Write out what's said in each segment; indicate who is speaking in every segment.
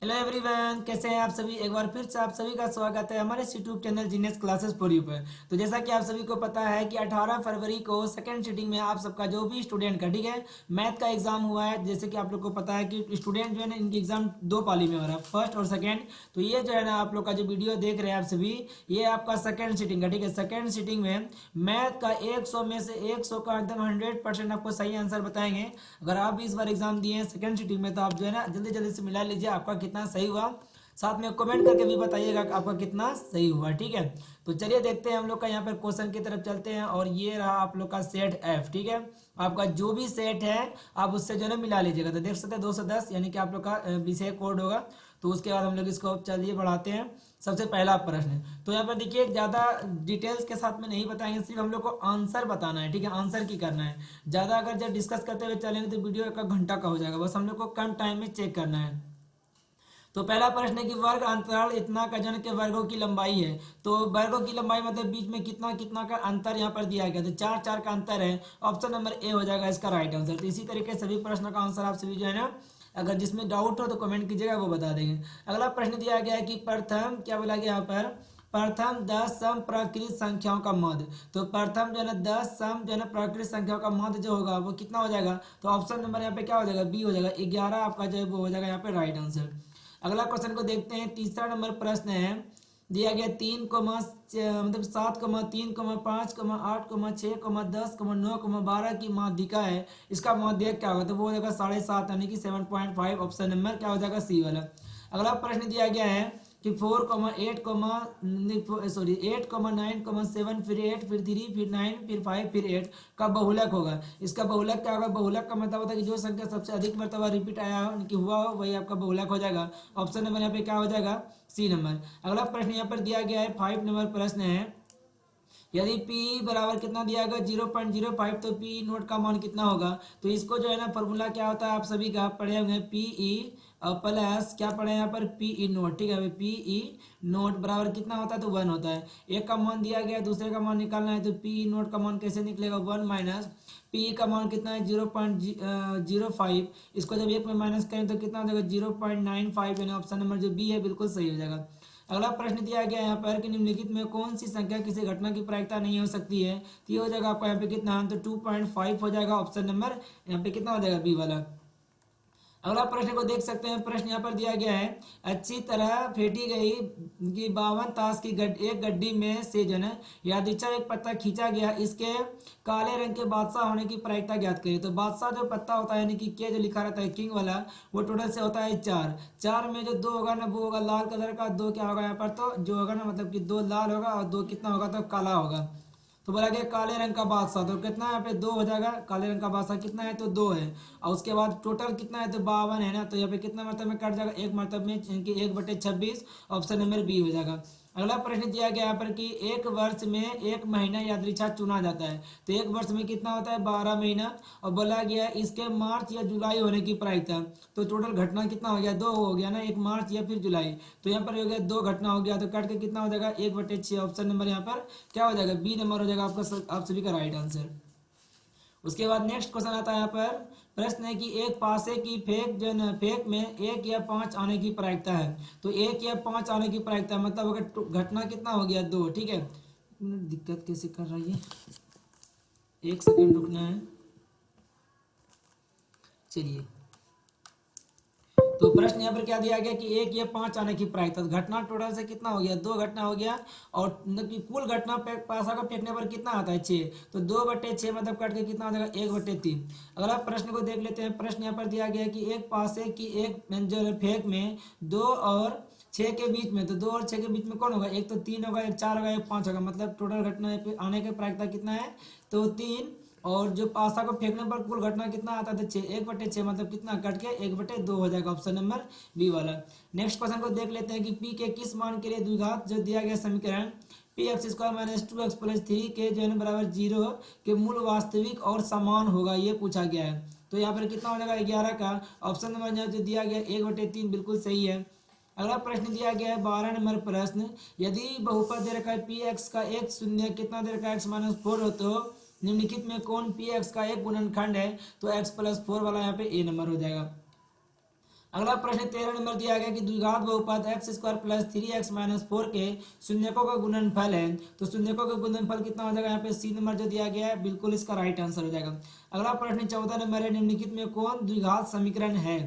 Speaker 1: Hello everyone, कैसे हैं आप सभी। एक बार फिर से आप सभी का स्वागत है हमारे YouTube channel genius classes for you पर। तो जैसा कि आप सभी को पता है कि 18 फरवरी को सेकंड सिटिंग में आप सबका जो भी स्टूडेंट का, ठीक है, मैथ का एग्जाम हुआ है। जैसे कि आप लोग को पता है कि स्टूडेंट जो है ना, इनकी एग्जाम दो पाली में हो रहा है, फर्स्ट और सेकेंड। तो ये जो है ना, आप लोग का जो वीडियो देख रहे हैं आप सभी, ये आपका सेकेंड सिटिंग का, ठीक है। सेकेंड सिटिंग में मैथ का 100 में से 100 का एकदम 100% आपको सही आंसर बताएंगे। अगर आप भी इस बार एग्जाम दिए हैं सेकंड सिटिंग में, तो आप जो है ना जल्दी जल्दी से मिला लीजिए आपका कितना सही हुआ। साथ में कमेंट करके भी बताइएगा कि आपका कितना सही हुआ, ठीक है। तो चलिए देखते हैं हम लोग का यहाँ पर क्वेश्चन की तरफ चलते हैं। और ये रहा आप लोग का सेट एफ, ठीक है। आपका जो भी सेट है आप उससे जो है ना मिला लीजिएगा। तो देख सकते हैं 210 यानी कि आप लोग का विषय कोड होगा। तो उसके बाद हम लोग इसको चलिए बढ़ाते हैं। सबसे पहला प्रश्न, तो यहाँ पर देखिए ज़्यादा डिटेल्स के साथ में नहीं बताएंगे, सिर्फ हम लोग को आंसर बताना है, ठीक है। आंसर की करना है। ज़्यादा अगर जब डिस्कस करते हुए चलेंगे तो वीडियो एक घंटा का हो जाएगा। बस हम लोग को कम टाइम में चेक करना है। तो पहला प्रश्न है कि वर्ग अंतराल इतना का जन के वर्गों की लंबाई है। तो वर्गों की लंबाई मतलब बीच में कितना कितना का अंतर यहाँ पर दिया गया। तो चार चार का अंतर है। ऑप्शन नंबर ए हो जाएगा इसका राइट आंसर। तो इसी तरीके से सभी प्रश्नों का आंसर आप सभी जो है ना, अगर जिसमें डाउट हो तो कमेंट कीजिएगा, वो बता देंगे। अगला प्रश्न दिया गया है कि प्रथम क्या बोला गया यहाँ पर, प्रथम 10 सम प्राकृत संख्याओं का मध्य। तो प्रथम जो है ना 10 सम जो है ना प्राकृत संख्याओं का मध्य जो होगा वो कितना हो जाएगा। तो ऑप्शन नंबर यहाँ पे क्या हो जाएगा, बी हो जाएगा। 11 आपका जो है वो हो जाएगा यहाँ पे राइट आंसर। अगला क्वेश्चन को देखते हैं। तीसरा नंबर प्रश्न है, दिया गया 3 मतलब 7 3 8 10 12 की माध्यिका है। इसका माध्यक क्या होगा। तो वो हो जाएगा 7.5 यानी कि 7.5। ऑप्शन नंबर क्या हो जाएगा, सी वाला। अगला प्रश्न दिया गया है कि 8 9 7 फिर 8 फिर 3 फिर 9 फिर 5 फिर 8 का बहुलक होगा। इसका बहुलक क्या होगा। बहुलक का मतलब होता है कि जो संख्या सबसे अधिक मरतबा रिपीट आया हो कि हुआ हो वही आपका बहुलक हो जाएगा। ऑप्शन नंबर यहाँ पे क्या हो जाएगा, सी नंबर। अगला प्रश्न यहाँ पर दिया गया है 5 नंबर प्रश्न है। यदि पी बराबर कितना दिया गया 0.05, तो पी नोट का मान कितना होगा। तो इसको जो है ना फॉर्मूला क्या होता है आप सभी का पढ़े होंगे, पी ई प्लस क्या पढ़े यहाँ पर, पी ई नोट, ठीक है। पी ई नोट बराबर कितना होता है, तो 1 होता है। एक का मान दिया गया दूसरे का मान निकालना है। तो पी ई नोट का मान कैसे निकलेगा, 1 माइनस पी का मान कितना है 0.05। इसको जब एक में माइनस करें तो कितना हो जाएगा 0.95, यानी ऑप्शन नंबर जो बी है बिल्कुल सही हो जाएगा। अगला प्रश्न दिया गया है यहाँ पर कि निम्नलिखित में कौन सी संख्या किसी घटना की प्रायिकता नहीं हो सकती है। तो ये हो जाएगा आपका यहाँ पे कितना, तो 2.5 हो जाएगा। ऑप्शन नंबर यहाँ पे कितना हो जाएगा, बी वाला। अगला प्रश्न को देख सकते हैं। प्रश्न यहाँ पर दिया गया है, अच्छी तरह फेंटी गई कि 52 ताश की एक गड्डी में से जो है यादृच्छा एक पत्ता खींचा गया, इसके काले रंग के बादशाह होने की प्रायिकता ज्ञात करिए। तो बादशाह जो पत्ता होता है यानी कि के जो लिखा रहता है किंग वाला, वो टोटल से होता है 4। 4 में जो 2 होगा ना वो होगा लाल कलर का, 2 क्या होगा यहाँ पर, तो जो होगा ना मतलब कि 2 लाल होगा और 2 कितना होगा, तो काला होगा। तो बोला गया काले रंग का बादशाह, तो कितना यहाँ पे 2 हो जाएगा। काले रंग का बादशाह कितना है, तो 2 है। और उसके बाद टोटल कितना है, तो 52 है ना। तो यहाँ पे कितना मतलब में कट जाएगा, एक मतलब में 1/26। ऑप्शन नंबर बी हो जाएगा। अगला प्रश्न दिया गया यहाँ पर कि एक वर्ष में एक महीना यादृच्छा चुना जाता है। तो एक वर्ष में कितना होता है, 12 महीना। और बोला गया इसके मार्च या जुलाई होने की प्रायिकता। तो टोटल घटना कितना हो गया, 2 हो गया ना, एक मार्च या फिर जुलाई। तो यहाँ पर हो गया 2 घटना हो गया। तो कट के कितना हो जाएगा, 1/6। ऑप्शन नंबर यहाँ पर क्या हो जाएगा, बी नंबर हो जाएगा आपका, आप सभी का राइट आंसर। उसके बाद नेक्स्ट क्वेश्चन आता है यहाँ पर। प्रश्न है कि एक पासे की फेंक जो है ना, फेंक में 1 या 5 आने की प्रायिकता है। तो 1 या 5 आने की प्रायिकता मतलब अगर घटना कितना हो गया, 2, ठीक है। दिक्कत कैसे कर रही है, एक सेकंड रुकना है। चलिए, तो प्रश्न यहाँ पर क्या दिया गया कि 1 या 5 आने की प्रायिकता। घटना टोटल से कितना हो गया, 2 घटना हो गया। और मतलब कि कुल घटना पासा को फेंकने पर कितना आता है, 6। तो 2/6 मतलब कट के कितना हो जाएगा, 1/3। अगला प्रश्न को देख लेते हैं। प्रश्न यहाँ पर दिया गया कि एक पासे की एक जो फेंक में 2 और 6 के बीच में, तो 2 और 6 के बीच में कौन होगा, एक तो 3 होगा, एक 4 होगा, एक 5 होगा। मतलब टोटल घटना आने की प्रायिकता कितना है, तो 3। और जो पासा को फेंकने पर कुल घटना कितना आता था, 6। 1/6 मतलब कितना कट के 1/2 हो जाएगा। ऑप्शन नंबर बी वाला। नेक्स्ट क्वेश्चन को देख लेते हैं कि पी के किस मान के लिए द्विघात जो दिया गया समीकरण P x square minus 2x plus 3 के जो है बराबर 0 के मूल वास्तविक और समान होगा, ये पूछा गया है। तो यहाँ पर कितना हो जाएगा, 11 का। ऑप्शन नंबर जो दिया गया 1/3 बिल्कुल सही है। अगला प्रश्न दिया गया है 12 नंबर प्रश्न, यदि बहुपद दे रखा है पी एक्स का एक शून्य कितना दे रखा है x-4 हो, तो निम्नलिखित में कौन पी एक्स का एक गुणनखंड है। तो x+4 वाला यहाँ पे ए नंबर हो जाएगा। अगला प्रश्न 13 नंबर दिया गया कि द्विघात बहुपद x square plus 3x minus 4 के शून्यकों का गुणनफल है। तो शून्यकों का गुणनफल कितना हो जाएगा, यहाँ पे सी नंबर जो दिया गया है बिल्कुल इसका राइट आंसर हो जाएगा। अगला प्रश्न 14 नंबर है, निम्नलिखित में कौन द्विघात समीकरण है।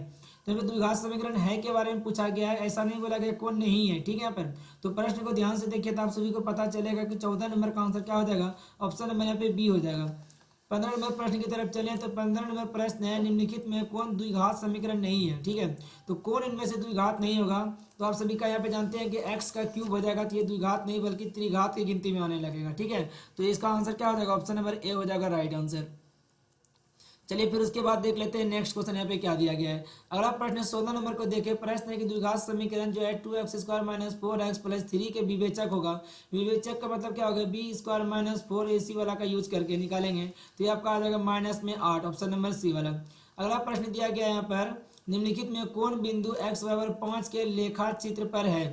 Speaker 1: तो यहाँ पे द्विघात समीकरण है के बारे में पूछा गया है, ऐसा नहीं बोला गया कौन नहीं है, ठीक है। यहाँ पर तो प्रश्न को ध्यान से देखिए तो आप सभी को पता चलेगा कि 14 नंबर का आंसर क्या हो जाएगा, ऑप्शन नंबर यहाँ पे बी हो जाएगा। 15 नंबर प्रश्न की तरफ चलें तो 15 नंबर प्रश्न है, निम्नलिखित में कौन द्विघात समीकरण नहीं है, ठीक है। तो कौन इनमें से द्विघात नहीं होगा, तो आप सभी का यहाँ पे जानते हैं कि x का क्यूब हो जाएगा, तो ये द्विघात नहीं बल्कि त्रिघात की गिनती में आने लगेगा, ठीक है। तो इसका आंसर क्या हो जाएगा, ऑप्शन नंबर ए हो जाएगा राइट आंसर। चलिए फिर उसके बाद देख लेते हैं नेक्स्ट क्वेश्चन यहाँ पे क्या दिया गया है। अगला प्रश्न 16 नंबर को देखें। प्रश्न है कि द्विघात समीकरण जो है 2x square minus 4x plus 3 के विवेचक होगा। विवेचक का मतलब क्या होगा, बी स्क्वायर माइनस 4ac वाला का यूज करके निकालेंगे, तो ये आपका आ जाएगा माइनस में 8, ऑप्शन नंबर सी वाला। अगला प्रश्न दिया गया है यहाँ पर, निम्नलिखित में कौन बिंदु x बराबर 5 के लेखा चित्र पर है।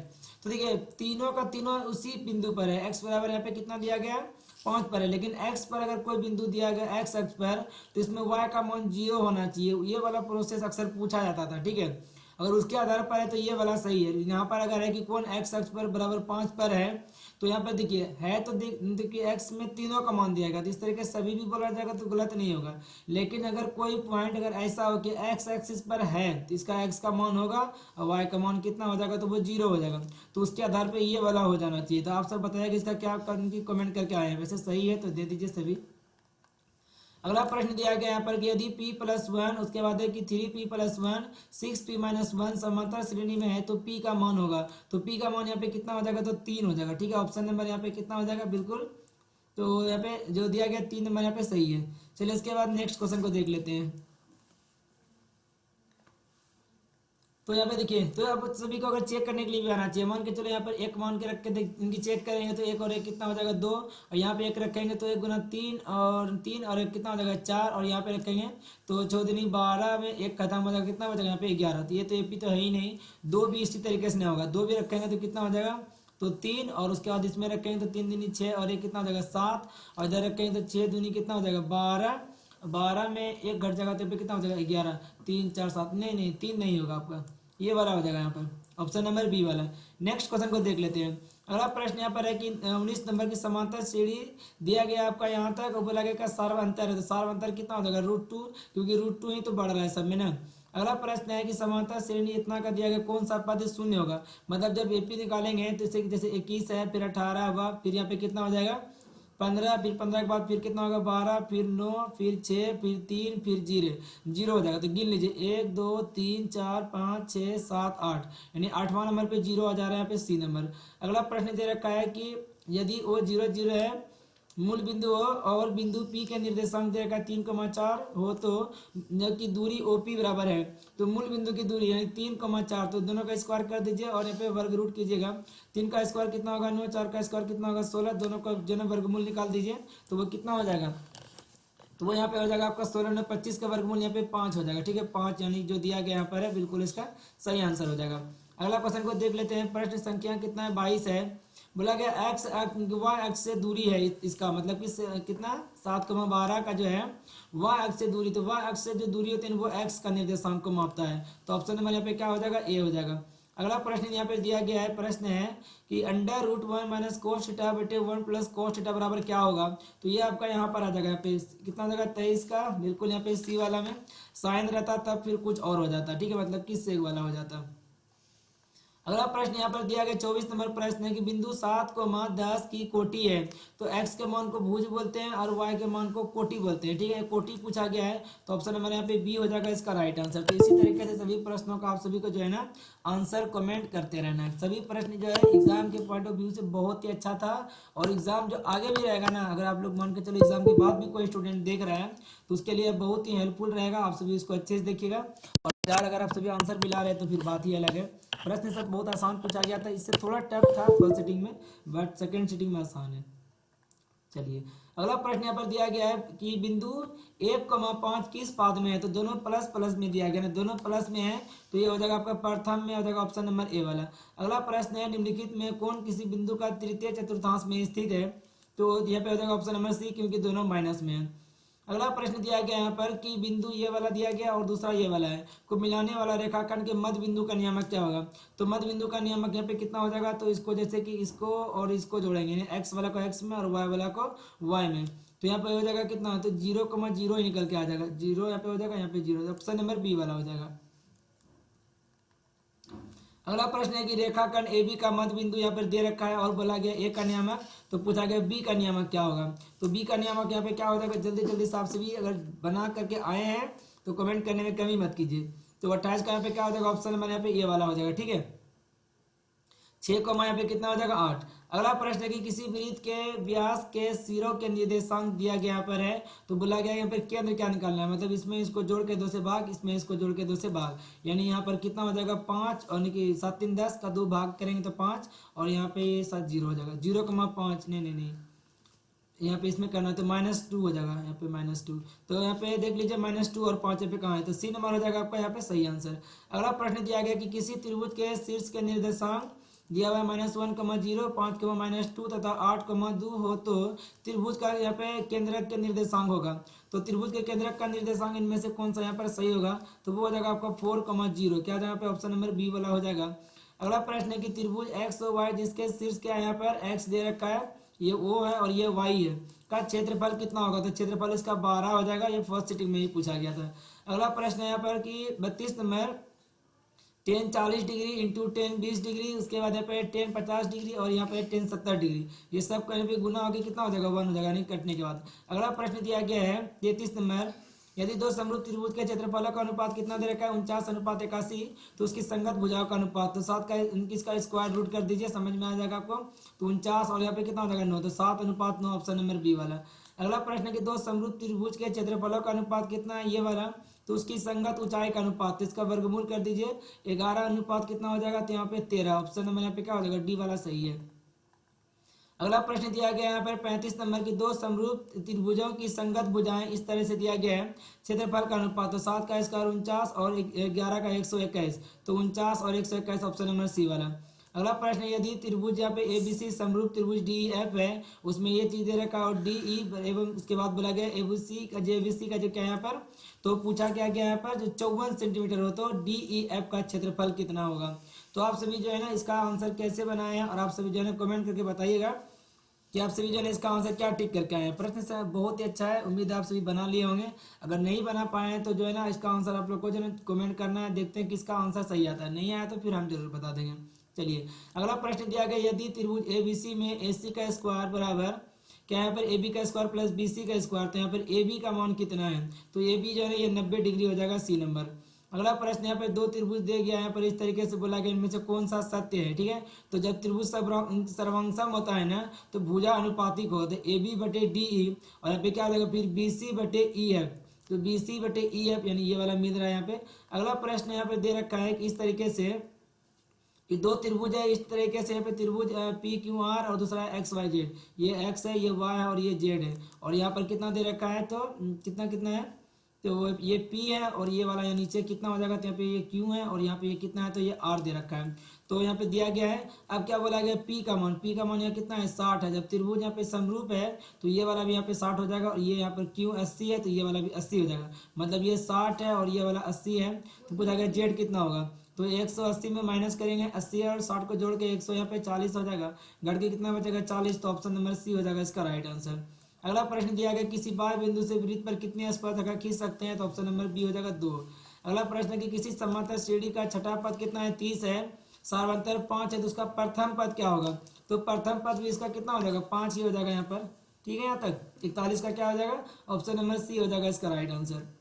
Speaker 1: तो देखिए तीनों का तीनों उसी बिंदु पर है, x बराबर यहाँ पे कितना दिया गया है 5 पर है, लेकिन x पर अगर कोई बिंदु दिया गया x अक्ष पर तो इसमें y का मान 0 होना चाहिए। ये वाला प्रोसेस अक्सर पूछा जाता था, ठीक है। अगर उसके आधार पर है तो ये वाला सही है। यहाँ पर अगर है कि कौन x अक्ष पर बराबर 5 पर है, तो यहाँ पर देखिए है तो देखिए x में तीनों का मान दिया गया, तो इस तरीके से सभी भी बोला जाएगा तो गलत नहीं होगा। लेकिन अगर कोई पॉइंट अगर ऐसा हो कि x एक्सिस पर है तो इसका x का मान होगा और y का मान कितना हो जाएगा, तो वो 0 हो जाएगा। तो उसके आधार पर ये वाला हो जाना चाहिए। तो आप सब बताइए कि इसका क्या कमेंट करके आए हैं, वैसे सही है तो दे दीजिए सभी। अगला प्रश्न दिया गया यहाँ पर कि यदि p प्लस 1 उसके बाद है कि 3p प्लस 1 6p माइनस 1 समांतर श्रेणी में है तो p का मान होगा। तो p का मान यहाँ पे कितना हो जाएगा, तो 3 हो जाएगा, ठीक है। ऑप्शन नंबर यहाँ पे कितना हो जाएगा, बिल्कुल तो यहाँ पे जो दिया गया 3 नंबर यहाँ पे सही है। चलिए इसके बाद नेक्स्ट क्वेश्चन को देख लेते हैं। तो यहाँ पे देखिए, तो अब सभी को अगर चेक करने के लिए भी आना चाहिए। मान के चलो यहाँ पर एक मान के रख के इनकी चेक करेंगे तो एक और एक कितना हो जाएगा 2, और यहाँ पे एक रखेंगे तो 1 गुना 3 और एक कितना हो जाएगा 4, और यहाँ पे रखेंगे तो 14 12 में एक खत्म हो जाएगा, कितना हो जाएगा यहाँ पे 11। तो ये तो एपी तो है ही नहीं, 2 भी इसी तरीके से नहीं होगा। 2 भी रखेंगे तो कितना हो जाएगा, तो 3, और उसके बाद इसमें रखेंगे तो 3 दूनी 6 और एक कितना हो जाएगा 7, और इधर रखेंगे तो 6 दूनी कितना हो जाएगा 12, 12 में एक घट जाएगा तो कितना हो जाएगा 11, 3 4 7, नहीं 3 नहीं होगा आपका, ये वाला हो जाएगा यहाँ पर ऑप्शन नंबर बी वाला। नेक्स्ट क्वेश्चन को देख लेते हैं। अगला प्रश्न यहाँ पर है कि 19 नंबर की समांतर श्रेणी दिया गया आपका यहाँ तक, बोला गया सार्वअंतर है, तो सार्वअंतर कितना हो जाएगा √2, क्योंकि √2 ही तो बढ़ रहा है सब में ना। अगला प्रश्न है कि समांतर श्रेणी इतना का दिया गया कौन सा पद शून्य होगा। मतलब जब एपी निकालेंगे तो इसे जैसे 21 है, फिर 18 हुआ, फिर यहाँ पे कितना हो जाएगा 15, फिर 15 के बाद फिर कितना होगा 12, फिर 9, फिर 6, फिर 3, फिर 0 हो जाएगा। तो गिन लीजिए 1 2 3 4 5 6 7 8, यानी 8वां नंबर पे 0 आ जा रहा है यहाँ पे सी नंबर। अगला प्रश्न दे रखा है कि यदि वो 0 0 है मूल बिंदु हो और बिंदु P के निर्देशांक दे रखा है 3,4 हो, तो जबकि दूरी OP बराबर है, तो मूल बिंदु की दूरी यानी 3,4, तो दोनों का स्क्वायर कर दीजिए और यहाँ पे वर्ग रूट कीजिएगा। 3 का स्क्वायर कितना होगा 9, 4 का स्क्वायर कितना होगा 16, दोनों का जो वर्गमूल निकाल दीजिए तो वो कितना हो जाएगा, तो वो यहाँ पे हो जाएगा आपका 16 में 25 का वर्गमूल यहाँ पे 5 हो जाएगा, ठीक है। 5 यानी जो दिया गया यहाँ पर है बिल्कुल इसका सही आंसर हो जाएगा। अगला क्वेश्चन को देख लेते हैं। प्रश्न संख्या कितना है 22 है। बोला गया x y अक्ष से दूरी है, इसका मतलब कि कितना 7,12 का जो है y अक्ष से दूरी, तो y अक्ष से जो दूरी होती है वो x का निर्देशांक को मापता है। तो ऑप्शन नंबर यहाँ पे क्या हो जाएगा, ए हो जाएगा। अगला प्रश्न यहाँ पे दिया गया है, प्रश्न है कि √1 माइनस cos थीटा बटे 1 प्लस cos थीटा बराबर क्या होगा। तो ये आपका यहाँ पर आ जाएगा, यहाँ पे कितना हो जाएगा 23 का, बिल्कुल यहाँ पे सी वाला में साइन रहता तब फिर कुछ और हो जाता, ठीक है, मतलब कि सेक वाला हो जाता। अगला प्रश्न यहाँ पर दिया गया 24 नंबर प्रश्न है कि बिंदु 7,10 की कोटि है, तो x के मान को भुज बोलते हैं और y के मान को कोटि बोलते हैं, ठीक है। कोटि पूछा गया है तो ऑप्शन नंबर यहाँ पे बी हो जाएगा इसका राइट आंसर। तो इसी तरीके से सभी प्रश्नों का आप सभी को जो है ना आंसर कमेंट करते रहना है। सभी प्रश्न जो है एग्जाम के पॉइंट ऑफ व्यू से बहुत ही अच्छा था, और एग्जाम जो आगे भी रहेगा ना, अगर आप लोग मान के चलो एग्जाम के बाद भी कोई स्टूडेंट देख रहा है तो उसके लिए बहुत ही हेल्पफुल रहेगा। आप सभी इसको अच्छे से देखिएगा, और यार अगर आप सभी आंसर मिला रहे हैं तो फिर बात ही अलग है। प्रश्न सब बहुत आसान पूछा गया था, इससे थोड़ा टफ था फर्स्ट सिटिंग में, बट सेकंड सिटिंग में आसान है। चलिए अगला प्रश्न यहाँ पर दिया गया है कि बिंदु 1,5 किस पाद में है, तो दोनों प्लस प्लस में दिया गया है, दोनों प्लस में है, तो ये हो जाएगा आपका प्रथम में हो जाएगा ऑप्शन नंबर ए वाला। अगला प्रश्न है निम्नलिखित में कौन किसी बिंदु का तृतीय चतुर्थांश में स्थित है, तो यहाँ पे हो जाएगा ऑप्शन नंबर सी, क्योंकि दोनों माइनस में है। अगला प्रश्न दिया गया यहाँ पर कि बिंदु ये वाला दिया गया और दूसरा ये वाला है, को मिलाने वाला रेखाखंड के मध्य बिंदु का नियामक क्या होगा। तो मध्य बिंदु का नियामक यहाँ पे कितना हो जाएगा, तो इसको जैसे कि इसको और इसको जोड़ेंगे, एक्स वाला को एक्स में और वाई वाला को वाई में, तो यहाँ पे हो जाएगा कितना, तो 0,0 ही निकल के आ जाएगा, 0 यहाँ पे हो जाएगा, यहाँ पे 0, ऑप्शन नंबर बी वाला हो जाएगा। अगला प्रश्न है कि रेखाखंड ए बी का मध्य बिंदु यहाँ पर दे रखा है और बोला गया ए का नियामक, तो पूछा गया बी का नियामक क्या होगा। तो बी का नियामक यहाँ पे क्या हो जाएगा, जल्दी जल्दी से आपसे भी अगर बना करके आए हैं तो कमेंट करने में कमी मत कीजिए। तो 28 का यहाँ पे क्या हो जाएगा, ऑप्शन नंबर यहाँ पे ये वाला हो जाएगा, ठीक है। 6 को यहाँ पे कितना हो जाएगा, 8। अगला प्रश्न है कि किसी वृत्त के व्यास के सिरों के निर्देशांक दिया गया यहाँ पर है, तो बोला गया यहाँ पर केंद्र क्या निकालना है, मतलब इसमें इसको जोड़ के 2 से भाग, इसमें इसको जोड़ के 2 से भाग, यानी यहाँ पर कितना हो जाएगा 5, और 7 3 10 का 2 भाग करेंगे तो 5, और यहाँ पे 7 0 हो जाएगा, 0,5, नहीं यहाँ पे इसमें करना है तो -2 हो जाएगा, यहाँ पे -2। तो यहाँ पे देख लीजिए -2 और 5 यहाँ पे कहाँ है, तो सी नंबर हो जाएगा आपका यहाँ पे सही आंसर। अगला प्रश्न दिया गया कि किसी त्रिभुज के शीर्ष के निर्देशांक दिया हुआ है -1,0, 5, -2 तथा 8,2 हो, तो त्रिभुज का यहाँ पे केंद्रक के निर्देशांक होगा। तो त्रिभुज के केंद्रक का निर्देशांक इनमें से कौन सा यहाँ पर सही होगा, तो वो हो जाएगा आपका 4,0, क्या यहाँ पे ऑप्शन नंबर बी वाला हो जाएगा। अगला प्रश्न है कि त्रिभुज एक्स और वाई जिसके शीर्ष क्या यहाँ पर एक्स दे रखा है, ये ओ है और ये वाई है, का क्षेत्रफल कितना होगा, तो क्षेत्रफल इसका 12 हो जाएगा, ये फर्स्ट सिटिंग में ही पूछा गया था। अगला प्रश्न है यहाँ पर कि 32 नंबर 10 40 डिग्री इंटू 10 20 डिग्री, उसके बाद यहाँ पे 10 50 डिग्री और यहाँ पे 10 70 डिग्री, ये सब कहीं पे गुना होकर कितना हो जाएगा, 1 हो जाएगा, नहीं कटने के बाद। अगला प्रश्न दिया गया है 33 नंबर, यदि दो समरूप त्रिभुज के क्षेत्रफलों का अनुपात कितना दे रखा है, 49:81, तो उसकी संगत भुजाओं का अनुपात, तो 7 का इसका स्क्वायर रूट कर दीजिए, समझ में आ जाएगा आपको। तो 49 और यहाँ पे कितना हो जाएगा 9, तो 7:9, ऑप्शन नंबर बी वाला। अगला प्रश्न है कि दो समरूप त्रिभुज के क्षेत्रफलों का अनुपात कितना है, ये वाला, तो उसकी संगत ऊंचाई का अनुपात, तो इसका वर्गमूल कर दीजिए, 11 अनुपात कितना हो जाएगा, तो यहाँ पे 13, ऑप्शन नंबर यहाँ पे क्या हो जाएगा, डी वाला सही है। अगला प्रश्न दिया गया है यहाँ पर 35 नंबर की दो समरूप त्रिभुजों की संगत भुजाएं इस तरह से दिया गया है, क्षेत्रफल का अनुपात, तो 7 का स्क्वायर 49 और 11 का 121, तो 49 और 121, ऑप्शन नंबर सी वाला। अगला प्रश्न, यदि त्रिभुज यहाँ पे एबीसी समरूप त्रिभुज डी एफ है, उसमें ये चीज दे रखा और डी ई एवं उसके बाद बोला गया एबीसी का जो क्या यहाँ पर, तो पूछा क्या गया यहाँ पर, जो 54 सेंटीमीटर हो तो डी ई एफ का क्षेत्रफल कितना होगा। तो आप सभी जो है ना इसका आंसर कैसे बनाए हैं, और आप सभी जो है ना कमेंट करके बताइएगा कि आप सभी जो है इसका आंसर क्या टिक करके आए हैं। प्रश्न बहुत ही अच्छा है, उम्मीद है आप सभी बना लिए होंगे। अगर नहीं बना पाए हैं तो जो है ना इसका आंसर आप लोग को जो है कमेंट करना है, देखते हैं किसका आंसर सही आता है, नहीं आया तो फिर हम जरूर बता देंगे। चलिए अगला प्रश्न दिया गया, यदि त्रिभुज एबीसी में एसी का स्क्वायर बराबर क्या यहाँ पर ए बी का स्क्वायर प्लस बी सी का स्क्वायर, तो यहाँ पर ए बी का मान कितना है, तो ए बी जो है ये 90 डिग्री हो जाएगा, सी नंबर। अगला प्रश्न यहाँ पे दो त्रिभुज दे गया, यहाँ पर इस तरीके से बोला गया इनमें से कौन सा सत्य है, ठीक है। तो जब त्रिभुज सर्वांगसम होता है ना तो भुजा अनुपातिक होते ए बी बटे डी ई, और यहाँ पे क्या हो जाएगा फिर बी सी बटे ई एफ, तो बी सी बटे ई एफ यानी ये वाला मिल रहा है यहाँ पे। अगला प्रश्न यहाँ पे दे रखा है कि इस तरीके से कि दो त्रिभुज है, इस तरीके से यहाँ पे त्रिभुज पी क्यू आर और दूसरा एक्स वाई जेड, ये एक्स है ये वाई है और ये जेड है, और यहाँ पर कितना दे रखा है, तो कितना कितना है, तो ये P है और ये वाला यहाँ नीचे कितना हो जाएगा, तो यहाँ पे ये Q है और यहाँ पे ये कितना है, तो ये R दे रखा है, तो यहाँ पे दिया गया है। अब क्या बोला गया, P का मान यहाँ कितना है 60 है, जब त्रिभुज यहाँ पे समरूप है तो ये वाला भी यहाँ पे 60 हो जाएगा, और ये यहाँ पर Q 80 है तो ये वाला भी 80 हो जाएगा, मतलब ये 60 है और ये वाला 80 है। तो पूछा गया Z कितना होगा, तो 180 में माइनस करेंगे 80 और 60 को जोड़ के 100 यहाँ पे 40 हो जाएगा, घट के कितना बचेगा 40, तो ऑप्शन नंबर सी हो जाएगा इसका राइट आंसर। अगला प्रश्न दिया गया, किसी बाह्य बिंदु से वृत्त पर कितनी स्पर्शरेखा खींच सकते हैं, तो ऑप्शन नंबर बी हो जाएगा 2। अगला प्रश्न कि किसी समांतर श्रेणी का छठा पद कितना है 30 है, सार्वंतर 5 है, तो उसका प्रथम पद क्या होगा, तो प्रथम पद भी इसका कितना हो जाएगा 5 ही हो जाएगा यहाँ पर, ठीक है। यहाँ तक 41 का क्या हो जाएगा, ऑप्शन नंबर सी हो जाएगा इसका राइट आंसर।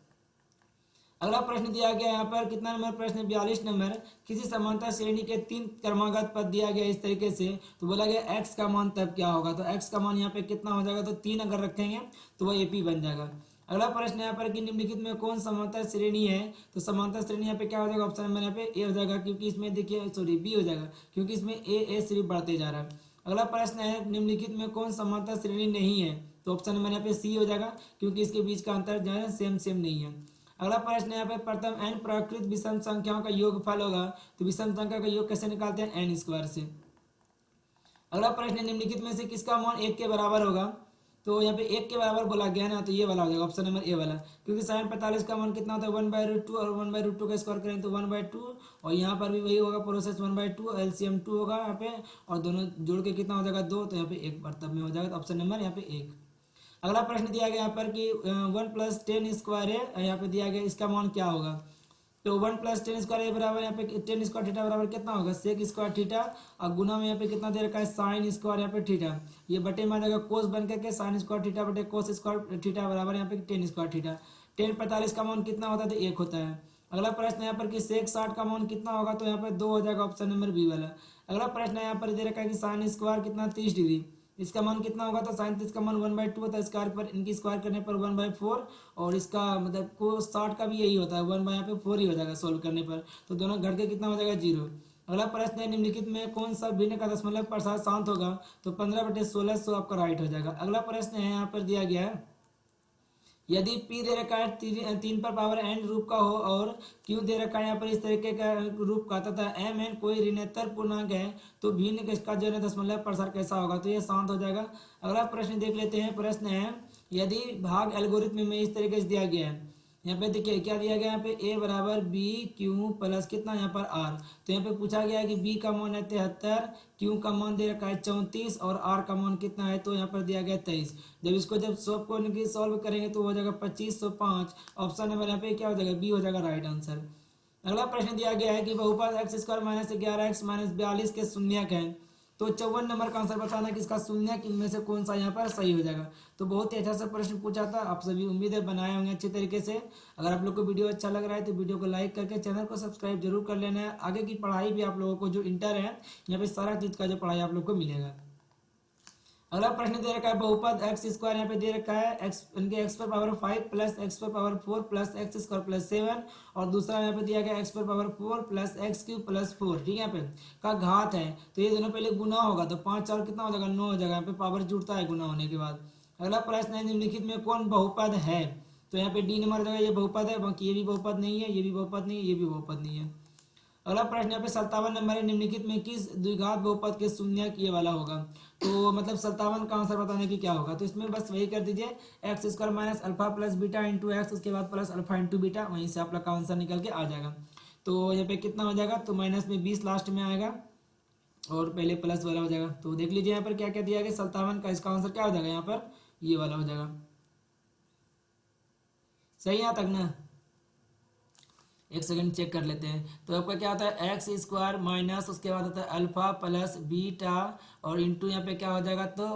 Speaker 1: अगला प्रश्न दिया गया यहाँ पर कितना नंबर प्रश्न 42 नंबर, किसी समांतर श्रेणी के 3 क्रमागत पद दिया गया इस तरीके से, तो बोला गया x का मान तब क्या होगा, तो x का मान यहाँ पे कितना हो जाएगा, तो 3 अगर रखेंगे तो वह AP बन जाएगा। अगला प्रश्न यहाँ पर कि निम्नलिखित में कौन समांतर श्रेणी है, तो समांतर श्रेणी यहाँ पे क्या हो जाएगा, ऑप्शन नंबर यहाँ पे ए हो जाएगा, क्योंकि इसमें देखिए सॉरी बी हो जाएगा, क्योंकि इसमें ए सिर्फ बढ़ते जा रहा है। अगला प्रश्न है निम्नलिखित में कौन समांतर श्रेणी नहीं है, तो ऑप्शन नंबर यहाँ पे सी हो जाएगा, क्योंकि इसके बीच का अंतर जो है सेम नहीं है। अगला प्रश्न यहाँ पे प्रथम n प्रकृत विषम संख्याओं का योगफल होगा, तो विषम संख्या का योग कैसे निकालते हैं n स्क्वायर से। अगला प्रश्न निम्नलिखित में से किसका मान 1 के बराबर होगा, तो यहाँ पे 1 के बराबर बोला गया है ना, तो ये वाला हो जाएगा ऑप्शन नंबर ए वाला, क्योंकि साइन 45 का मान कितना होता है 1/√2, और 1/√2 का स्क्वायर करें तो 1/2, और यहाँ पर भी वही होगा प्रोसेस 1/2, LCM 2 होगा यहाँ पे, और दोनों जोड़ के कितना हो जाएगा 2, तो यहाँ पे 1 बर्तब में हो जाएगा, तो ऑप्शन नंबर यहाँ पे 1। अगला प्रश्न दिया गया यहाँ पर कि 1+10² है, यहाँ पे दिया गया इसका मान क्या होगा। तो 1+10² बराबर यहाँ पे 10² थीटा बराबर कितना होगा सेक स्क्वायर थीटा, और गुना में यहाँ पे कितना दे रखा है साइन स्क्वायर यहाँ पे थीटा, ये बटे में आ जाएगा कोस बन करके साइन स्क्वायर थीटा बटे कोस स्क्वायर थीटा बराबर यहाँ पे 10² थीटा। 10 45 का मान कितना होता है तो 1 होता है। अगला प्रश्न यहाँ पर कि सेक 60 का मान कितना होगा, तो यहाँ पर 2 हो जाएगा, ऑप्शन नंबर बी वाला। अगला प्रश्न यहाँ पर दे रखा है कि साइन स्क्वायर कितना 30 डिग्री, इसका मान कितना होगा, तो साइन 30 का मान 1/2 होता है, स्क्वायर पर इनकी स्क्वायर करने पर 1/4, और इसका मतलब को 60 का भी यही होता है 1/4 ही हो जाएगा सोल्व करने पर, तो दोनों घट के कितना हो जाएगा 0। अगला प्रश्न है निम्नलिखित में कौन सा भिन्न का दशमलव प्रसार शांत होगा, तो 15/1600 आपका राइट हो जाएगा। अगला प्रश्न है यहाँ पर दिया गया है यदि P दे रखा है 3 पर पावर n रूप का हो और Q दे रखा है यहाँ पर इस तरीके का रूप का तथा mn कोई ऋणात्मक पूर्णांक है, तो भिन्न का जो है दशमलव प्रसार कैसा होगा, तो ये शांत हो जाएगा। अगला प्रश्न देख लेते हैं। प्रश्न है यदि भाग एल्गोरिथम में इस तरीके से दिया गया है, यहाँ पे देखिए क्या दिया गया है, यहाँ पे a बराबर बी क्यू प्लस कितना यहाँ पर r, तो यहाँ पे पूछा गया है कि b का मान है 73, q का मान दे रखा है 34, और r का मान कितना है, तो यहाँ पर दिया गया 23। जब सबको सॉल्व करेंगे तो हो जाएगा 2505, ऑप्शन नंबर यहाँ पे क्या हो जाएगा बी हो जाएगा राइट आंसर। अगला प्रश्न दिया गया है कि बहुपद x² - 11x - 42 के शून्यक है, तो 54 नंबर का आंसर बताना कि इसका शून्यक इनमें से कौन सा यहाँ पर सही हो जाएगा। तो बहुत ही अच्छा सा प्रश्न पूछा था, आप सभी उम्मीद है बनाए होंगे अच्छे तरीके से। अगर आप लोग को वीडियो अच्छा लग रहा है तो वीडियो को लाइक करके चैनल को सब्सक्राइब जरूर कर लेना है। आगे की पढ़ाई भी आप लोगों को जो इंटर है यहाँ पे सारा चीज़ का जो पढ़ाई आप लोग को मिलेगा। अगला प्रश्न दे रखा है बहुपद x² यहाँ पे दे रखा है x पर पावर 5 प्लस x पर पावर 4 प्लस x² प्लस 7, और दूसरा यहाँ पे दिया गया x पर पावर 4 प्लस x³ प्लस 4, ठीक है, यहाँ पे का घात है, तो ये दोनों पहले गुना होगा, तो 5 और कितना हो जाएगा 9 हो जाएगा, यहाँ पे पावर जुड़ता है गुना होने के बाद। अगला प्रश्न है निम्नलिखित में कौन बहुपद है, तो यहाँ पे डी नंबर जगह ये बहुपद है, बाकी ये भी बहुपद नहीं है, ये भी बहुपद नहीं है, ये भी बहुपद नहीं है। अगला प्रश्न यहाँ पे 57 नंबर है निम्नलिखित में किस द्विघात बहुपद के शून्यक ये वाला होगा, तो मतलब 57 का आंसर बताने की क्या होगा, तो इसमें बस वही कर दीजिए x² minus alpha plus beta into x, उसके बाद प्लस अल्फा इंटू बीटा, वहीं से आप लोग का आंसर निकल के आ जाएगा। तो यहाँ पे कितना हो जाएगा, तो माइनस में 20 लास्ट में आएगा और पहले प्लस वाला हो जाएगा। तो देख लीजिए यहाँ पर क्या क्या दिया गया 57 का, इसका आंसर क्या हो जाएगा यहाँ पर ये वाला हो जाएगा। सही यहाँ तक ना, एक सेकंड चेक कर लेते हैं। तो आपका क्या होता है x² माइनस उसके बाद होता है अल्फा प्लस बीटा, और इंटू यहाँ पे क्या हो जाएगा, तो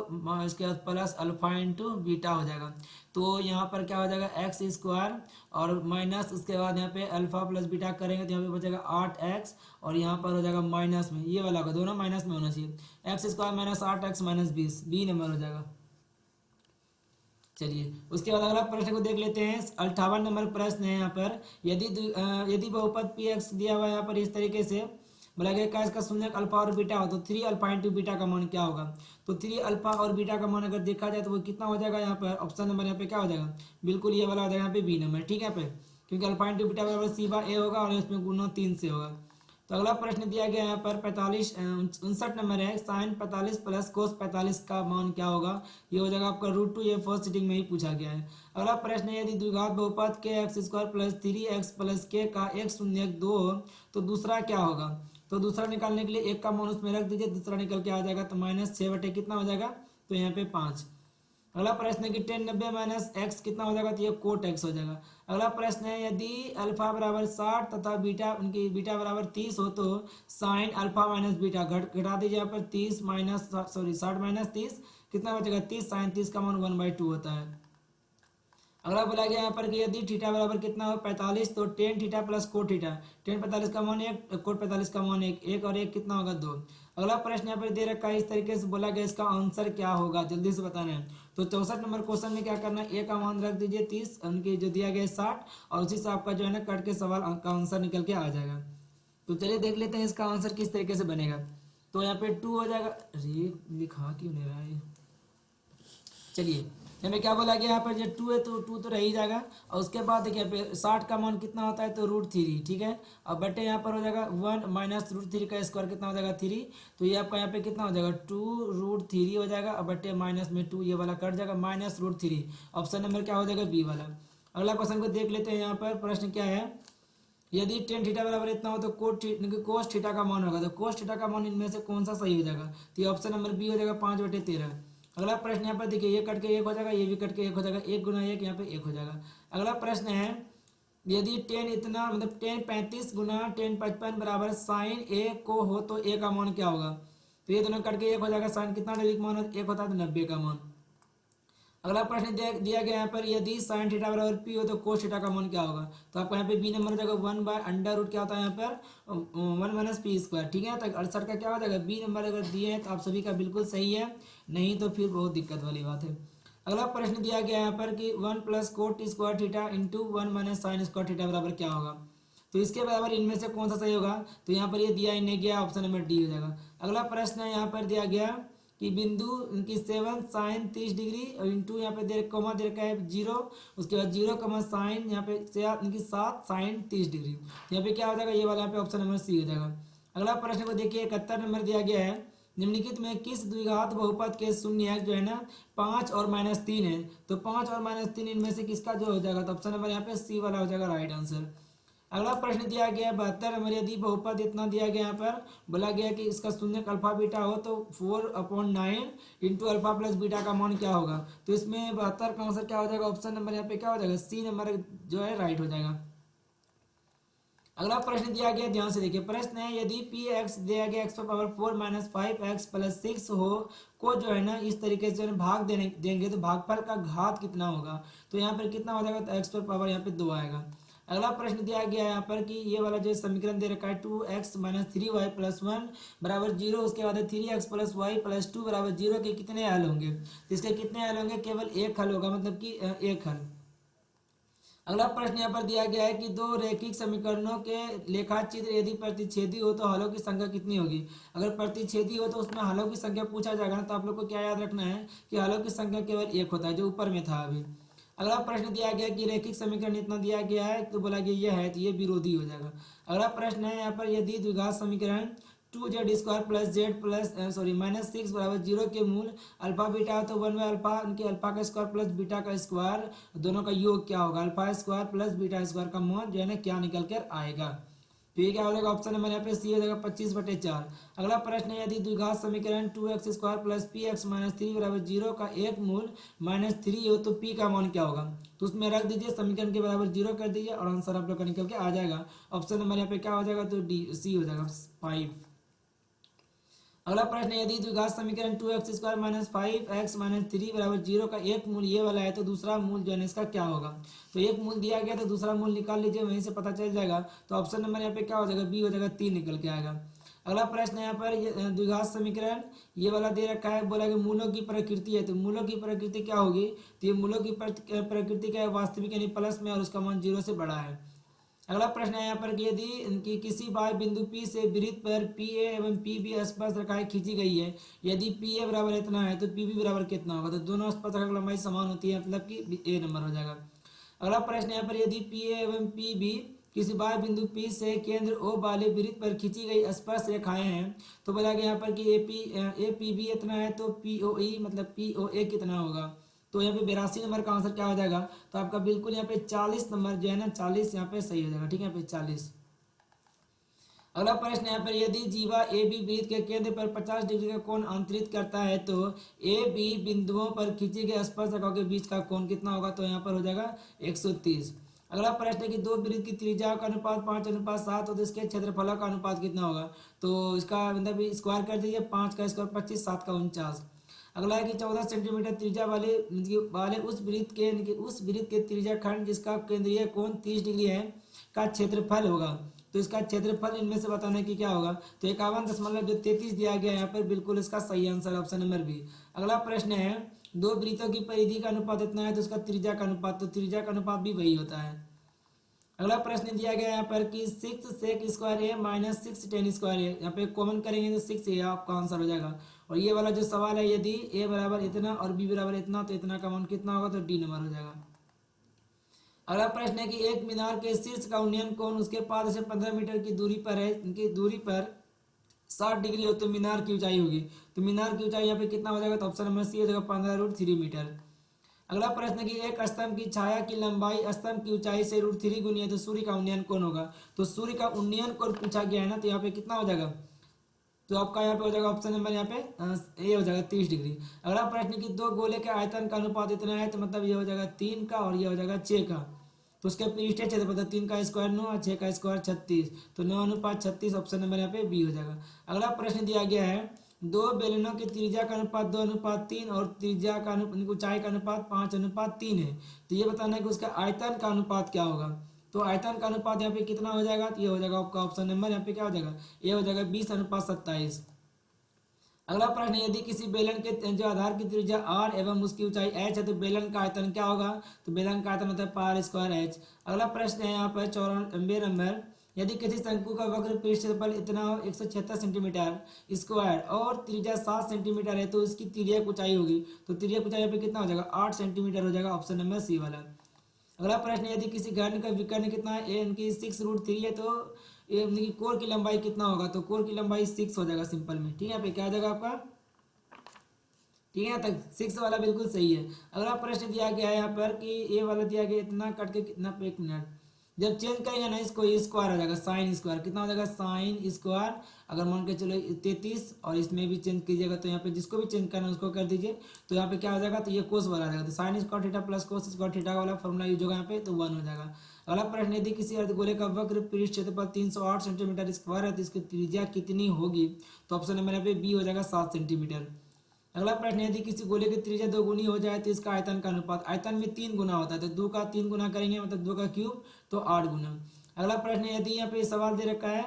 Speaker 1: इसके बाद प्लस अल्फा इंटू बीटा हो जाएगा। तो यहाँ पर क्या हो जाएगा x² और माइनस उसके बाद यहाँ पे अल्फा प्लस बीटा करेंगे तो यहाँ पे बचेगा 8x, और यहाँ पर हो जाएगा माइनस में ये वाला होगा, दोनों माइनस में होना चाहिए, x² minus 8x minus 20, B number हो जाएगा। चलिए उसके बाद अगला प्रश्न को देख लेते हैं। 58 नंबर प्रश्न है यहाँ पर यदि बहुपद पी एक्स दिया हुआ है यहाँ पर इस तरीके से बोला गया का इसका शून्यक अल्फा और बीटा हो, तो 3 अल्फा इंटू बीटा का मान क्या होगा, तो 3 अल्फा और बीटा का मान अगर देखा जाए तो वो कितना हो जाएगा यहाँ पर ऑप्शन नंबर यहाँ पे क्या हो जाएगा बिल्कुल ये वाला हो जाएगा यहाँ पे बी नंबर, ठीक है पे, क्योंकि अल्फा इंटू बीटा बराबर c/a होगा और इसमें गुना 3 से होगा। तो अगला प्रश्न दिया गया यहाँ पर 59 नंबर है साइन 45 प्लस कोस 45 का मान क्या होगा, ये हो जाएगा आपका √2, ये फर्स्ट सिटिंग में ही पूछा गया है। अगला प्रश्न है यदि द्विघात बहुपद के x² plus 3x plus k का एक शून्यक 2 हो तो दूसरा क्या होगा, तो दूसरा निकालने के लिए एक का मान उसमें रख दीजिए, दूसरा निकल के आ जाएगा, तो -6 कितना हो जाएगा, तो यहाँ पे 5। अगला प्रश्न है कि 1090 माइनस एक्स कितना हो जाएगा, तो ये कोट एक्स हो जाएगा। अगला प्रश्न है यदि अल्फा बराबर 60 तथा बीटा उनकी बीटा बराबर 30 हो तो साइन अल्फा माइनस बीटा घटा दीजिए यहाँ पर 30 माइनस 60 माइनस 30 कितना बचेगा 30, साइन 30 का मान 1/2 होता है। अगला बोला गया यहाँ पर कि यदि थीटा बराबर कितना हो 45 तो tan theta plus cot theta, ten 45 का मान 1 कोट 45 का मान 1, 1 और 1 कितना होगा 2। अगला प्रश्न यहाँ पर दे रखा है इस तरीके से बोला गया इसका आंसर क्या होगा जल्दी से बताना है। तो 64 नंबर क्वेश्चन में क्या करना है, ए का मान रख दीजिए 30, उनकी जो दिया गया 60, और उसी से आपका जो है ना कट के सवाल का आंसर निकल के आ जाएगा। तो चलिए देख लेते हैं इसका आंसर किस तरीके से बनेगा। तो यहाँ पे 2 हो जाएगा, अरे लिखा क्यों नहीं रहा है, चलिए यहाँ पे क्या बोला गया, यहाँ पर जो 2 है तो 2 तो रह ही जाएगा। और उसके बाद देखिए यहाँ पे 60 का मान कितना होता है, तो √3, ठीक है। और बटे यहाँ पर हो जाएगा 1 माइनस √3 का स्क्वायर कितना हो जाएगा 3। तो ये आपका यहाँ पे कितना हो जाएगा 2√3 हो जाएगा। और बटे माइनस में 2 ये वाला कट जाएगा, -√3। ऑप्शन नंबर क्या हो जाएगा, बी वाला। अगला क्वेश्चन को देख लेते हैं। यहाँ पर प्रश्न क्या है, यदि टेन थीटा बराबर इतना हो तो कोस थीटा का मान होगा, तो कोस थीटा का मान इनमें से कौन सा सही हो जाएगा, तो ये ऑप्शन नंबर बी हो जाएगा 5/13। अगला प्रश्न यहाँ पर देखिए, ये कट के 1 हो जाएगा, ये भी कट के 1 हो जाएगा, 1 गुना 1 यहाँ पे 1 हो जाएगा। अगला प्रश्न है, यदि टेन इतना मतलब टेन 35 गुना टेन 55 बराबर साइन ए को हो तो ए का मान क्या होगा, तो ये दोनों कट के 1 हो जाएगा। साइन कितना डिग्री का मान 1 होता है, तो 90 का मान। अगला प्रश्न दिया गया यहाँ पर, यदि साइन थीटा बराबर पी हो तो कोस थीटा का मान क्या होगा, तो आपको यहाँ पे बी नंबर हो जाएगा 1/√, क्या होता है यहाँ पर 1 माइनस पी स्क्वायर, ठीक है। तो 68 का क्या हो जाएगा, बी नंबर अगर दिए हैं तो आप सभी का बिल्कुल सही है, नहीं तो फिर बहुत दिक्कत वाली बात है। अगला प्रश्न दिया गया यहाँ पर कि 1 + coat square theta into 1 minus sine square theta बराबर क्या होगा, तो इसके बराबर इनमें से कौन सा सही होगा, तो यहाँ पर ये दिया ही नहीं गया, ऑप्शन नंबर डी हो जाएगा। अगला प्रश्न है यहाँ पर दिया गया कि बिंदु इनकी 7 साइन 30 डिग्री और इंटू यहाँ पे दे कॉमा दे रखा है 0, उसके बाद 0 कॉमा साइन यहाँ पे इनकी 7 साइन 30 डिग्री, तो यहाँ पे क्या हो जाएगा, ये वाला यहाँ पे ऑप्शन नंबर सी हो जाएगा। अगला प्रश्न को देखिए, 71 नंबर दिया गया है, निम्नलिखित में किस द्विघात बहुपद के शून्य है जो है ना 5 और -3 है, तो 5 और -3 इनमें से किसका जो हो जाएगा, तो ऑप्शन नंबर यहाँ पे सी वाला हो जाएगा राइट आंसर। अगला प्रश्न दिया गया है 72 नंबर, यदि बहुपद इतना दिया गया यहाँ पर बोला गया कि इसका शून्य अल्फा बीटा हो तो 4/9 इंटू अल्फा प्लस बीटा का मान क्या होगा, तो इसमें 72 का आंसर क्या हो जाएगा, ऑप्शन नंबर यहाँ पे क्या हो जाएगा, सी नंबर जो है राइट हो जाएगा। अगला प्रश्न दिया गया, ध्यान से देखिए, प्रश्न है यदि पी एक्स दिया गया x⁴ माइनस 5x + 6 हो को जो है ना इस तरीके से भाग देंगे तो भागफल का घात कितना होगा, तो यहाँ पर कितना हो जाएगा, तो x⁴ यहाँ पे 2 आएगा। अगला प्रश्न दिया गया है यहाँ पर कि ये वाला जो समीकरण दे रखा है 2x - 3y + 1 = 0, उसके बाद 3x + y + 2 = 0 के कितने हल होंगे, तो इसके कितने हल होंगे, केवल एक हल होगा, मतलब कि एक हल। अगला प्रश्न यहाँ पर दिया गया है कि दो रैखिक समीकरणों के लेखाचित्र यदि प्रतिच्छेदी हो तो हलों की संख्या कितनी होगी, अगर प्रतिच्छेदी हो तो उसमें हलों की संख्या पूछा जाएगा ना, तो आप लोग को क्या याद रखना है कि हलों की संख्या केवल एक होता है, जो ऊपर में था अभी। अगला प्रश्न दिया गया कि रैखिक समीकरण इतना दिया गया है तो बोला गया यह है, तो ये विरोधी हो जाएगा। अगला प्रश्न है यहाँ पर, यदि द्विघात समीकरण 2z² + z -6 = 0 के मूल अल्फा बीटा हो तो 1/α उनके अल्फा का स्क्वायर प्लस बीटा का स्क्वायर दोनों का योग क्या होगा, alpha square plus beta square का मान जो है ना क्या निकल कर आएगा, तो ये क्या हो जाएगा, ऑप्शन नंबर यहाँ पे सी हो जाएगा 25/4। अगला प्रश्न है, यदि द्विघात समीकरण 2x² + px - 3 = 0 का एक मूल -3 हो तो p का मान क्या होगा, तो उसमें रख दीजिए, समीकरण के बराबर 0 कर दीजिए और आंसर आप लोग का निकल के आ जाएगा। ऑप्शन नंबर यहाँ पे क्या हो जाएगा, तो डी सी हो जाएगा 5। अगला प्रश्न है, यदि द्विघात समीकरण 2x² - 5x - 3 = 0 का एक मूल ये वाला है तो दूसरा मूल जो है इसका क्या होगा, तो एक मूल दिया गया तो दूसरा मूल निकाल लीजिए, वहीं से पता चल जाएगा, तो ऑप्शन नंबर यहाँ पे क्या हो जाएगा, बी हो जाएगा, 3 निकल के आएगा। अगला प्रश्न यहाँ पर द्विघात समीकरण ये वाला दे रखा है, बोला कि मूलों की प्रकृति है, तो मूलों की प्रकृति क्या होगी, तो ये मूलों की प्रकृति क्या है, वास्तविक यानी प्लस में और उसका मान 0 से बड़ा है। अगला प्रश्न है यहाँ पर कि यदि इनकी किसी बाह्य बिंदु P से वृत्त पर PA एवं PB स्पर्श रेखाएं खींची गई है, यदि PA बराबर इतना है तो PB बराबर कितना होगा, तो दोनों स्पर्श रेखा की लंबाई समान होती है, मतलब कि ए नंबर हो जाएगा। अगला प्रश्न यहाँ पर, यदि PA एवं PB किसी बाह्य बिंदु P से केंद्र O वाले वृत्त पर खींची गई स्पर्श रेखाएं हैं, तो बोला गया यहाँ पर कि APB इतना है तो POE मतलब POA कितना होगा, तो यहाँ पे 82 नंबर का आंसर क्या हो जाएगा, तो आपका बिल्कुल यहाँ पे 40 नंबर जो है ना 40 यहाँ पे सही हो जाएगा, ठीक है, यहाँ पे 40। अगला प्रश्न यहाँ पर, यदि जीवा ए बी वृत्त के केंद्र पर 50 डिग्री का कोण अंतरित करता है तो ए बी बिंदुओं पर खींचे गए स्पर्श रेखाओं के बीच का कोण कितना होगा, तो यहाँ पर हो जाएगा 130। अगला प्रश्न है कि दो वृत्त की त्रिज्या का अनुपात 5:7 और इसके क्षेत्रफल का अनुपात कितना होगा, तो इसका मतलब स्क्वायर कर दीजिए, 5 का स्क्वायर 25, 7 का 49। अगला है कि 14 सेंटीमीटर त्रिज्या वाले उस वृत्त के त्रिज्या खंड जिसका केंद्रीय कोण 30 डिग्री है का क्षेत्रफल होगा, तो इसका क्षेत्रफल इनमें से बताने की क्या होगा, तो 51.33 दिया गया है यहाँ पर, बिल्कुल इसका सही आंसर ऑप्शन नंबर बी। अगला प्रश्न है, दो वृत्तों की परिधि का अनुपात इतना है तो उसका त्रिज्या का अनुपात, तो त्रिज्या का अनुपात भी वही होता है। अगला प्रश्न दिया गया है यहाँ पर कि 6 सेक स्क्वायर ए माइनस 6 टेन स्क्वायर ए, यहाँ पे कॉमन करेंगे तो 6 ए आपका आंसर हो जाएगा। और ये वाला जो सवाल है, यदि ए बराबर इतना और बी बराबर इतना तो इतना का मान कितना होगा, तो डी नंबर हो जाएगा। अगला प्रश्न है कि एक मीनार के शीर्ष का उन्नयन कोण उसके पाद से 15 मीटर की दूरी पर है, इनकी दूरी पर 60 डिग्री हो तो मीनार की ऊंचाई होगी। तो मीनार की ऊंचाई यहाँ पे कितना हो जाएगा, तो ऑप्शन नंबर सी हो जाएगा 15√3 मीटर। अगला प्रश्न है कि एक स्तंभ की छाया की लंबाई स्तंभ की ऊंचाई से √3 गुनी है तो सूर्य का उन्नयन कोण होगा। तो सूर्य का उन्नयन कोण पूछा गया है ना, तो यहाँ पे कितना हो जाएगा, तो आपका यहाँ पे हो जाएगा ऑप्शन नंबर यहाँ पे ये हो जाएगा 30 डिग्री। अगला प्रश्न कि दो गोले के आयतन का अनुपात इतना है, तो मतलब ये हो जाएगा 3 का और ये हो जाएगा 6 का। तो उसके पृष्ठ क्षेत्रफल 3 का स्क्वायर 9 और 6 का स्क्वायर 36, तो 9:36 ऑप्शन नंबर यहाँ पे बी हो जाएगा। अगला प्रश्न दिया गया है दो बेलनों की त्रिज्या का अनुपात 2:3 और त्रिज्या का ऊंचाई का अनुपात 5:3 है। तो ये बताना है कि उसका आयतन का अनुपात क्या होगा। तो आयतन का अनुपात यहाँ पे कितना हो जाएगा, तो ये हो जाएगा आपका ऑप्शन नंबर यहाँ पे क्या हो जाएगा, ये हो जाएगा 20:27। अगला प्रश्न, यदि किसी बेलन के जो आधार की त्रिज्या r एवं उसकी ऊंचाई h है तो बेलन का आयतन क्या होगा, तो बेलन का आयतन होता है पार स्क्वायर h। अगला प्रश्न है यहाँ पर 94 नंबर, यदि किसी शंकु का वक्र पृष्ठ क्षेत्रफल इतना हो 176 सेंटीमीटर स्क्वायर और त्रिज्या 7 सेंटीमीटर है तो उसकी तिर्यक ऊंचाई होगी। तो तिर्यक ऊंचाई पे कितना हो जाएगा, 8 सेंटीमीटर हो जाएगा, ऑप्शन नंबर सी वाला। अगला प्रश्न, यदि किसी घन का विकर्ण कितना है, ए इनकी 6√3 है तो ये कोर की लंबाई कितना होगा, तो कोर की लंबाई 6 हो जाएगा सिंपल में। ठीक है, पे क्या हो जाएगा आपका, ठीक है, तक 6 वाला बिल्कुल सही है। अगला प्रश्न दिया गया है यहाँ पर कि ये वाला दिया गया इतना कट के कितना पे 1 मिनट, जब चेंज करेंगे ना इसको, स्क्वायर हो जाएगा साइन स्क्वायर, कितना हो जाएगा साइन स्क्वायर। अगर मान के चलो 33 और इसमें भी चेंज कीजिएगा तो यहाँ पे जिसको भी चेंज करना है उसको कर दीजिए, तो यहाँ पे क्या हो जाएगा, तो ये कोस वाला आ जाएगा, तो sine square theta plus cos square theta वाला फॉर्मूला यूज होगा यहाँ पे, तो 1 हो जाएगा। अगला प्रश्न, यदि किसी अर्धगोले का वक्र पृष्ठ क्षेत्रफल 308 सेंटीमीटर स्क्वायर है तो इसकी त्रिज्या कितनी होगी, तो ऑप्शन नंबर यहाँ पे बी हो जाएगा 7 सेंटीमीटर। अगला प्रश्न, यदि किसी गोले की त्रिज्या 2 गुनी हो जाए तो इसका आयतन का अनुपात, आयतन में 3 गुना होता है तो 2 का 3 गुना करेंगे मतलब 2 का क्यूब तो 8 गुना। अगला प्रश्न, यदि यहाँ पे सवाल दे रखा है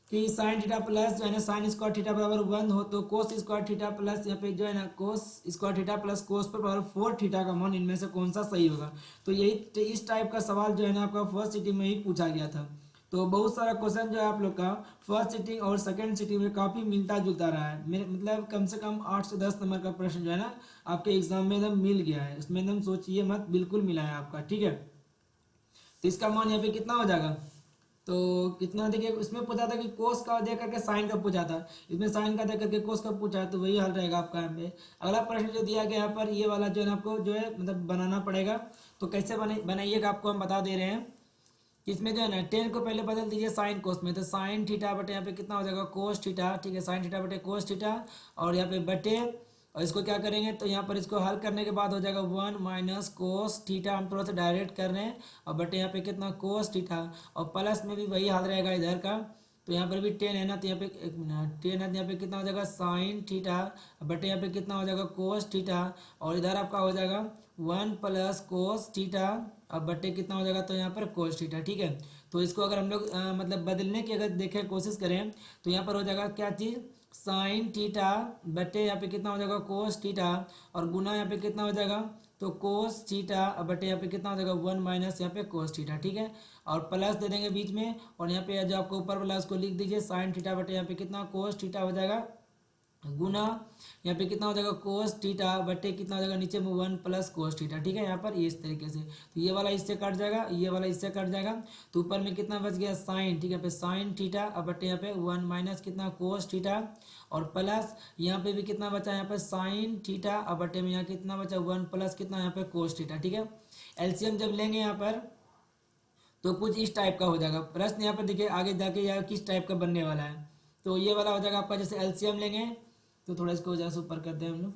Speaker 1: कि साइन थीटा प्लस जो है ना साइन स्क्वायर थीटा बराबर 1 हो तो कोस स्क्वायर थीटा प्लस यहाँ पे जो है ना cos square theta plus cos पर बराबर 4 थीटा का मान इनमें से कौन सा सही होगा। तो यही इस टाइप का सवाल जो है ना आपका फर्स्ट सिटिंग में ही पूछा गया था। तो बहुत सारा क्वेश्चन जो है आप लोग का फर्स्ट सिटिंग और सेकंड सिटिंग में काफ़ी मिलता जुलता रहा है, मेरे मतलब कम से कम 8 से 10 नंबर का प्रश्न जो है ना आपके एग्जाम में एकदम मिल गया है, उसमें एकदम सोचिए मत, बिल्कुल मिला है आपका। ठीक है, तो इसका मान यहाँ पे कितना हो जाएगा, तो कितना देखिए इसमें पूछा था कि कोस का दे करके साइन का पूछा था, इसमें साइन का दे करके कोस का पूछा है, तो वही हल रहेगा आपका यहाँ पे। अगला प्रश्न जो दिया गया यहाँ पर ये वाला जो है ना आपको जो है मतलब बनाना पड़ेगा, तो कैसे बनाइएगा आपको हम बता दे रहे हैं। इसमें जो है ना 10 को पहले बदल दीजिए साइन कोस में, तो साइन थीटा बटे यहाँ पे कितना हो जाएगा कोस थीटा। ठीक है, साइन थीटा बटे कोस थीटा और यहाँ पे बटे, और इसको क्या करेंगे तो यहाँ पर इसको हल करने के बाद हो जाएगा 1 माइनस कोस थीटा, हम थोड़ा सा डायरेक्ट कर रहे हैं, और बटे यहाँ पे कितना कोस थीटा, और प्लस में भी वही हल रहेगा इधर का, तो यहाँ पर भी 10 है ना, तो यहाँ पे 1 मिनट 10 है तो यहाँ पे कितना हो जाएगा साइन थीटा बटे यहाँ पे कितना हो जाएगा कोस थीटा, और इधर आपका हो जाएगा 1 प्लस कोस थीटा अब बटे कितना हो जाएगा तो यहाँ पर कोस थीटा। ठीक है, तो इसको अगर हम लोग मतलब बदलने की अगर देखें कोशिश करें तो यहाँ पर हो जाएगा क्या चीज़ साइन थीटा बटे यहाँ पे कितना हो जाएगा कोस थीटा, और गुना यहाँ पे कितना हो जाएगा तो कोस थीटा बटे यहाँ पे कितना हो जाएगा 1 माइनस यहाँ पे कोस थीटा। ठीक है, और प्लस दे देंगे बीच में, और यहाँ पे जो आपको ऊपर वाला उसको लिख दीजिए साइन थीटा बटे यहाँ पे कितना कोस थीटा हो जाएगा गुना यहाँ पे कितना हो जाएगा कोस थीटा बटे कितना हो जाएगा नीचे में 1 प्लस कोस थीटा। ठीक है, यहाँ पर इस तरीके से, तो ये वाला इससे कट जाएगा, ये वाला इससे कट जाएगा, तो ऊपर में कितना बच गया साइन। ठीक है, पे साइन थीटा अब बटे यहाँ पे 1 माइनस कितना कोस थीटा, और प्लस यहाँ पे भी कितना बचा यहाँ पे साइन थीटा अब बटे में यहाँ कितना बचा 1 प्लस कितना यहाँ पे कोस थीटा। ठीक है, एलसीएम जब लेंगे यहाँ पर तो कुछ इस टाइप का हो जाएगा। प्रश्न यहाँ पर देखिए आगे जाके यहाँ किस टाइप का बनने वाला है, तो ये वाला हो जाएगा आपका, जैसे एलसीएम लेंगे तो थोड़ा इसको जैसे ऊपर करते हैं हम लोग,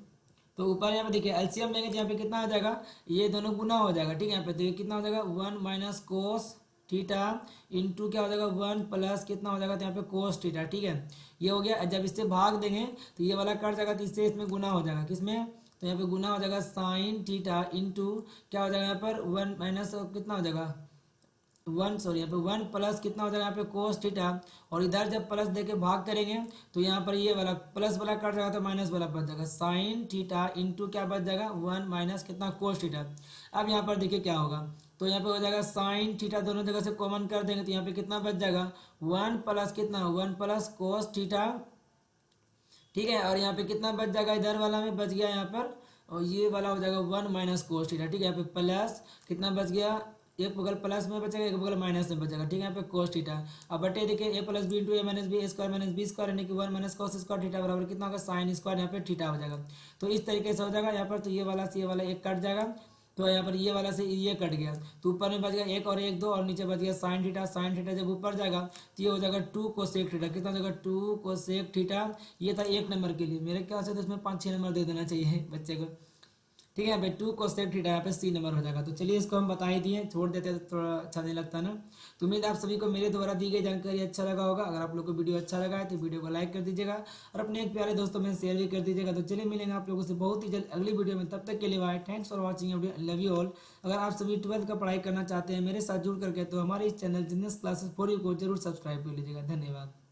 Speaker 1: तो ऊपर यहाँ पे देखिए एलसीएम लेंगे तो यहाँ पे कितना आ जाएगा ये दोनों गुना हो जाएगा। ठीक है, यहाँ पे तो ये कितना हो जाएगा 1 माइनस कोस थीटा इंटू क्या हो जाएगा 1 प्लस कितना हो जाएगा तो यहाँ पे कोस थीटा। ठीक है, ये हो गया। जब इससे भाग देंगे तो ये वाला कट जाएगा, तो इससे इसमें गुना हो जाएगा, किसमें तो यहाँ पे गुना हो जाएगा साइन थीटा इंटू क्या हो जाएगा यहाँ पर 1 माइनस कितना हो जाएगा 1 सॉरी यहाँ पे 1 प्लस कितना हो जाएगा यहाँ पे कोस थीटा, और इधर जब प्लस देके भाग करेंगे तो यहाँ पर ये वाला प्लस वाला कट जाएगा तो माइनस वाला बच जाएगा साइन थीटा इंटू क्या बच जाएगा 1 माइनस कितना कोस थीटा। अब यहाँ पर देखिए क्या होगा तो यहाँ पे हो जाएगा साइन थीटा, दोनों जगह से कॉमन कर देंगे तो यहाँ पे कितना बच जाएगा 1 प्लस कितना 1 प्लस कोस थीटा, ठीक है। और यहाँ पे कितना बच जाएगा, इधर वाला में बच गया यहाँ पर, और ये वाला हो जाएगा 1 माइनस कोस थीटा, ठीक है। यहाँ पे प्लस कितना बच गया, एक बगल प्लस में बचेगा एक बगल माइनस में बचेगा, ठीक है। यहाँ पे कोस थीटा, अब बटे देखिए ए प्लस बी इंटू ए माइनस बी, ए स्क्वायर माइनस बी स्क्वायर यानी कि 1 माइनस कोस स्क्वायर थीटा बराबर कितना होगा साइन स्क्वायर, यहाँ पे थीटा हो जाएगा। तो इस तरीके से हो जाएगा यहाँ पर, तो ये वाला एक कट जाएगा, तो यहाँ पर ये वाला से ये कट गया, तो ऊपर में बच गया एक और एक दो, और नीचे बच गया साइन थीटा। साइन थीटा जब ऊपर जाएगा तो ये हो जाएगा 2 कोसेक थीटा, कितना हो जाएगा 2 कोसेक थीटा। ये था 1 नंबर के लिए, मेरे ख्याल से तो इसमें 5-6 नंबर दे देना चाहिए बच्चे को, ठीक है। यहाँ पे 2 कोसेक थीटा यहाँ पे सी नंबर हो जाएगा। तो चलिए इसको हम बता ही दिए, छोड़ देते तो थोड़ा अच्छा नहीं लगता ना। तो उम्मीद है आप सभी को मेरे द्वारा दी गई जानकारी अच्छा लगा होगा। अगर आप लोग को वीडियो अच्छा लगा है तो वीडियो को लाइक कर दीजिएगा और अपने एक प्यारे दोस्तों में शेयर भी कर दीजिएगा। तो चलिए मिलेंगे आप लोगों से बहुत ही जल्द अगली वीडियो में, तब तक के लिए bye, thanks for watching, love you all. अगर आप सभी 12th का पढ़ाई करना चाहते हैं मेरे साथ जुड़ करके, तो हमारे इस channel business classes for you को जरूर सब्सक्राइब कर लीजिएगा। धन्यवाद।